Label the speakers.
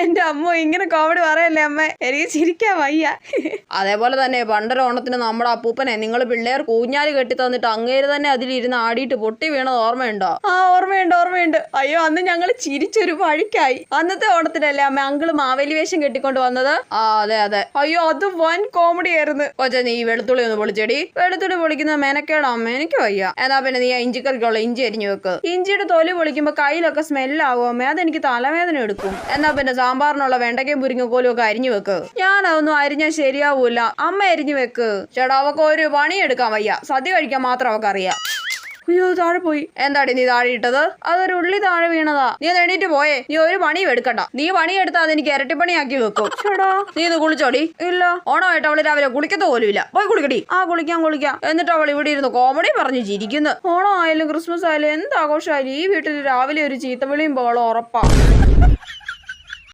Speaker 1: എന്റെ അമ്മ ഇങ്ങനെ കോമഡി പറയല്ലേ അമ്മ, എനിക്ക് ചിരിക്കാൻ വയ്യ. അതേപോലെ തന്നെ പണ്ടൊരു ഓണത്തിന് നമ്മുടെ അപ്പൂപ്പനെ നിങ്ങൾ പിള്ളേർ കൂഞ്ഞാല് കെട്ടി തന്നിട്ട് അങ്ങേര് തന്നെ അതിലിരുന്ന് ആടിയിട്ട് പൊട്ടി വീണത് ഓർമ്മയുണ്ടോ? ആ ഓർമ്മയുണ്ട്. അയ്യോ അന്ന് ഞങ്ങൾ ചിരിച്ചൊരു വഴിക്കായി. അന്നത്തെ ഓണത്തിനല്ലേ അമ്മ അങ്കിള് മാവേലി വേഷം കെട്ടിക്കൊണ്ട് വന്നത്? ആ അതെ. അയ്യോ അത് വൻ കോമഡി ആയിരുന്നു. കൊച്ചെ നീ വെളുത്തുള്ളി ഒന്ന് പൊളിച്ചെടി. വെളുത്തുള്ളി പൊളിക്കുന്നത് മെനക്കേടാ അമ്മ, എനിക്ക് വയ്യ. എന്നാ പിന്നെ നീ ആ ഇഞ്ചിക്കറിക്കുള്ള ഇഞ്ചി അരിഞ്ഞു വെക്ക്. ഇഞ്ചിയുടെ തൊലി പൊളിക്കുമ്പോ കയ്യിലൊക്കെ സ്മെല്ലാവും അമ്മ, അതെനിക്ക് തലവേദന എടുക്കും. എന്നാ പിന്നെ സാമ്പാറിനുള്ള വെണ്ടയ്ക്കയും മുരിങ്ങക്കോലും ഒക്കെ അരിഞ്ഞു വെക്ക്. ഞാനതൊന്നും അരിഞ്ഞാൽ ശരിയാവൂല, അമ്മ അരിഞ്ഞു വെക്ക്. ചേട്ടാ അവക്ക് ഒരു പണിയെടുക്കാൻ വയ്യ, സദ്യ കഴിക്കാൻ മാത്രം അവക്ക് അറിയാം. അയ്യോ താഴെ പോയി. എന്താടി നീ താഴെ ഇട്ടത്? അതൊരു ഉള്ളി താഴെ വീണതാ. നീ ഒന്ന് എണീറ്റ് പോയേ. നീ ഒരു പണിയും എടുക്കണ്ട. നീ പണിയെടുത്താൽ അതെനിക്ക് ഇരട്ടിപ്പണിയാക്കി വെക്കും. ചേടാ നീ ഒന്ന് കുളിച്ചോടി. ഇല്ല ഓണമായിട്ട് അവള് രാവിലെ കുളിക്കത്ത പോലും ഇല്ല. പോയി കുളിക്കടി. ആ കുളിക്കാം. എന്നിട്ട് അവൾ ഇവിടെ ഇരുന്ന് കോമഡി പറഞ്ഞു ചിരിക്കുന്നു. ഓണം ആയാലും ക്രിസ്മസ് ആയാലും എന്താഘോഷമായാലും ഈ വീട്ടിൽ രാവിലെ ഒരു ചീത്തവിളിയും ബഹളം ഉറപ്പാ.